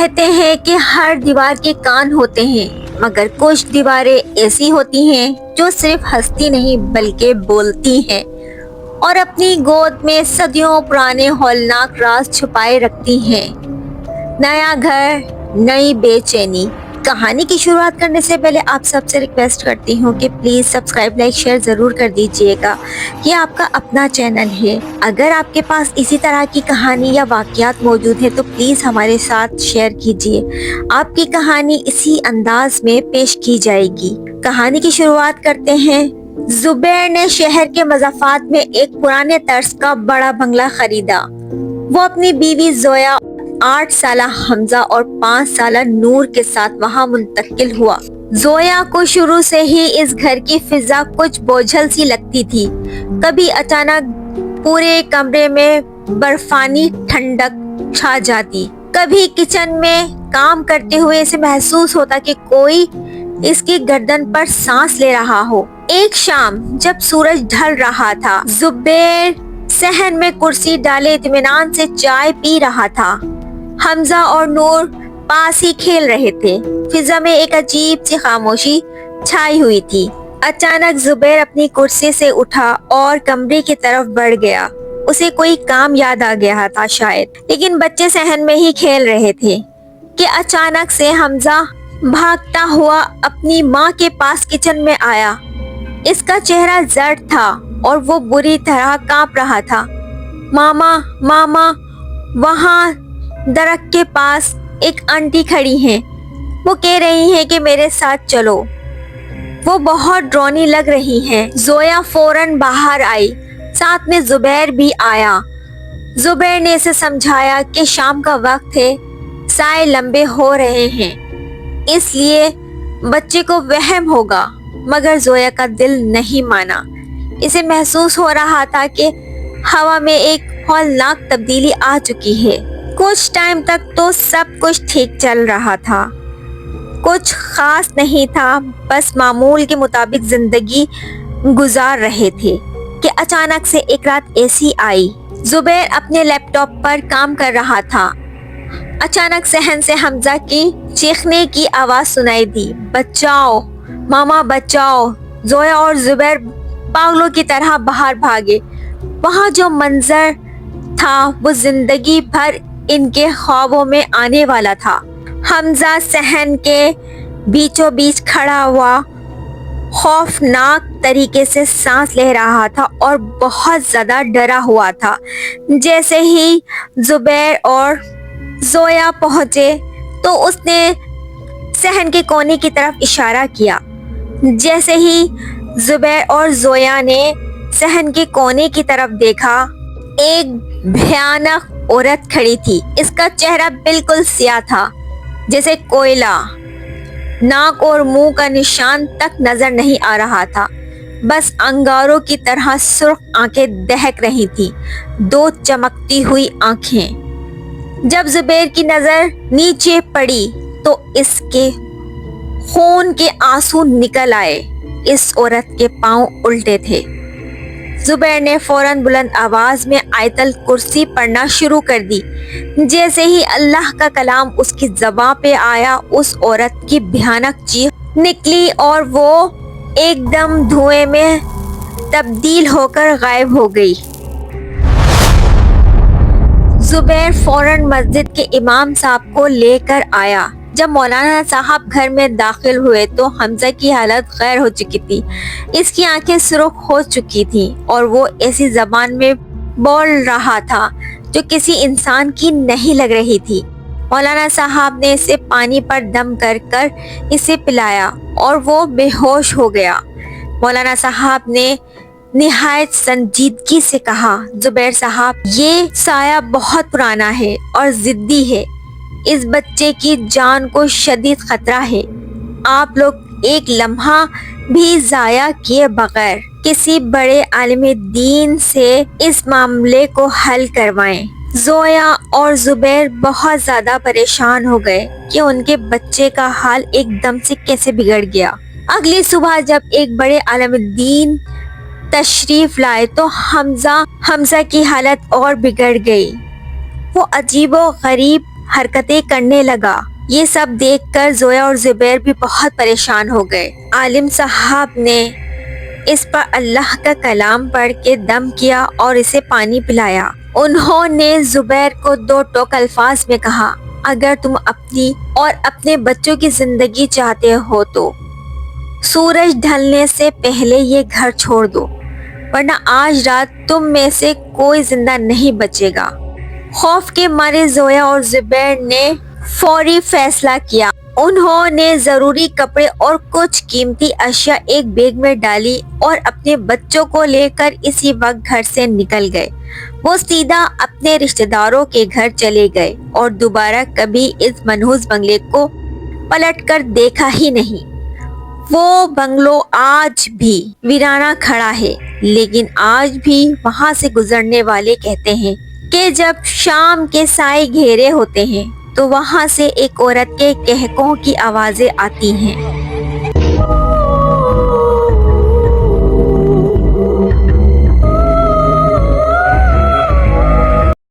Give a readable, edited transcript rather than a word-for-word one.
کہتے ہیں کہ ہر دیوار کے کان ہوتے ہیں، مگر کچھ دیواریں ایسی ہوتی ہیں جو صرف ہنستی نہیں بلکہ بولتی ہیں اور اپنی گود میں صدیوں پرانے ہولناک راز چھپائے رکھتی ہیں۔ نیا گھر، نئی بے چینی۔ کہانی کی شروعات کرنے سے پہلے آپ سب سے ریکویسٹ کرتی ہوں کہ پلیز سبسکرائب، لائک، شیئر ضرور کر دیجئے گا۔ یہ آپ کا اپنا چینل ہے۔ اگر آپ کے پاس اسی طرح کی کہانی یا واقعات موجود ہیں تو پلیز ہمارے ساتھ شیئر کیجئے۔ آپ کی کہانی اسی انداز میں پیش کی جائے گی۔ کہانی کی شروعات کرتے ہیں۔ زبیر نے شہر کے مضافات میں ایک پرانے طرز کا بڑا بنگلہ خریدا۔ وہ اپنی بیوی زویا، 8 سالہ حمزہ اور 5 سالہ نور کے ساتھ وہاں منتقل ہوا۔ زویا کو شروع سے ہی اس گھر کی فضا کچھ بوجھل سی لگتی تھی۔ کبھی اچانک پورے کمرے میں برفانی ٹھنڈک چھا جاتی، کبھی کچن میں کام کرتے ہوئے اسے محسوس ہوتا کہ کوئی اس کی گردن پر سانس لے رہا ہو۔ ایک شام جب سورج ڈھل رہا تھا، زبیر صحن میں کرسی ڈالے اطمینان سے چائے پی رہا تھا۔ حمزہ اور نور پاس ہی کھیل رہے تھے۔ فضا میں ایک عجیب سی خاموشی چھائی ہوئی تھی۔ اچانک زبیر اپنی کرسی سے اٹھا اور کمرے کی طرف بڑھ گیا۔ اسے کوئی کام یاد آ گیا تھا شاید، لیکن بچے صحن میں ہی کھیل رہے تھے کہ اچانک سے حمزہ بھاگتا ہوا اپنی ماں کے پاس کچن میں آیا۔ اس کا چہرہ زرد تھا اور وہ بری طرح کانپ رہا تھا۔ ماما، ماما، وہاں درخت کے پاس ایک آنٹی کھڑی ہیں، وہ کہہ رہی ہیں کہ میرے ساتھ چلو، وہ بہت ڈرونی لگ رہی ہیں۔ زویا فوراً باہر آئی، ساتھ میں زبیر بھی آیا۔ زبیر نے اسے سمجھایا کہ شام کا وقت ہے، سائے لمبے ہو رہے ہیں، اس لیے بچے کو وہم ہوگا، مگر زویا کا دل نہیں مانا۔ اسے محسوس ہو رہا تھا کہ ہوا میں ایک ہولناک تبدیلی آ چکی ہے۔ کچھ ٹائم تک تو سب کچھ ٹھیک چل رہا تھا، کچھ خاص نہیں تھا، بس معمول کے مطابق زندگی گزار رہے تھے کہ اچانک سے ایک رات ایسی آئی۔ زبیر اپنے لیپ ٹاپ پر کام کر رہا تھا۔ اچانک صحن سے حمزہ کی چیخنے کی آواز سنائی دی، بچاؤ ماما، بچاؤ! زویا اور زبیر پاگلوں کی طرح باہر بھاگے۔ وہاں جو منظر تھا وہ زندگی بھر ان کے خوابوں میں آنے والا تھا۔ حمزہ صحن کے بیچوں بیچ کھڑا ہوا خوفناک طریقے سے سانس لے رہا تھا اور بہت زیادہ ڈرا ہوا تھا۔ جیسے ہی زبیر اور زویا پہنچے تو اس نے صحن کے کونے کی طرف اشارہ کیا۔ جیسے ہی زبیر اور زویا نے صحن کے کونے کی طرف دیکھا، ایک بھیانک عورت کھڑی تھی۔ اس کا چہرہ بالکل سیاہ تھا جیسے کوئلہ، ناک اور منہ کا نشان تک نظر نہیں آ رہا تھا، بس انگاروں کی طرح سرخ آنکھیں دہک رہی تھیں، 2 چمکتی ہوئی آنکھیں۔ جب زبیر کی نظر نیچے پڑی تو اس کے خون کے آنسو نکل آئے۔ اس عورت کے پاؤں الٹے تھے۔ زبیر نے فوراً بلند آواز میں آیت الکرسی پڑھنا شروع کر دی۔ جیسے ہی اللہ کا کلام اس کی زبان پہ آیا، اس عورت کی بھیانک چیخ نکلی اور وہ ایک دم دھوئیں میں تبدیل ہو کر غائب ہو گئی۔ زبیر فوراً مسجد کے امام صاحب کو لے کر آیا۔ جب مولانا صاحب گھر میں داخل ہوئے تو حمزہ کی حالت غیر ہو چکی تھی۔ اس کی آنکھیں سرخ ہو چکی تھیں اور وہ ایسی زبان میں بول رہا تھا جو کسی انسان کی نہیں لگ رہی تھی۔ مولانا صاحب نے اسے پانی پر دم کر کر اسے پلایا اور وہ بے ہوش ہو گیا۔ مولانا صاحب نے نہایت سنجیدگی سے کہا، زبیر صاحب، یہ سایہ بہت پرانا ہے اور ضدی ہے، اس بچے کی جان کو شدید خطرہ ہے، آپ لوگ ایک لمحہ بھی ضائع کیے بغیر کسی بڑے عالم دین سے اس معاملے کو حل کروائیں۔ زویا اور زبیر بہت زیادہ پریشان ہو گئے کہ ان کے بچے کا حال ایک دم سے کیسے بگڑ گیا۔ اگلی صبح جب ایک بڑے عالم دین تشریف لائے تو حمزہ کی حالت اور بگڑ گئی۔ وہ عجیب و غریب حرکتیں کرنے لگا۔ یہ سب دیکھ کر زویا اور زبیر بھی بہت پریشان ہو گئے۔ عالم صاحب نے اس پر اللہ کا کلام پڑھ کے دم کیا اور اسے پانی پلایا۔ انہوں نے زبیر کو 2 ٹوک الفاظ میں کہا، اگر تم اپنی اور اپنے بچوں کی زندگی چاہتے ہو تو سورج ڈھلنے سے پہلے یہ گھر چھوڑ دو، ورنہ آج رات تم میں سے کوئی زندہ نہیں بچے گا۔ خوف کے مارے زویا اور زبیر نے فوری فیصلہ کیا۔ انہوں نے ضروری کپڑے اور کچھ قیمتی اشیاء ایک بیگ میں ڈالی اور اپنے بچوں کو لے کر اسی وقت گھر سے نکل گئے۔ وہ سیدھا اپنے رشتہ داروں کے گھر چلے گئے اور دوبارہ کبھی اس منحوس بنگلے کو پلٹ کر دیکھا ہی نہیں۔ وہ بنگلو آج بھی ویرانہ کھڑا ہے، لیکن آج بھی وہاں سے گزرنے والے کہتے ہیں کہ جب شام کے سائے گھیرے ہوتے ہیں تو وہاں سے ایک عورت کے قہقہوں کی آوازیں آتی ہیں۔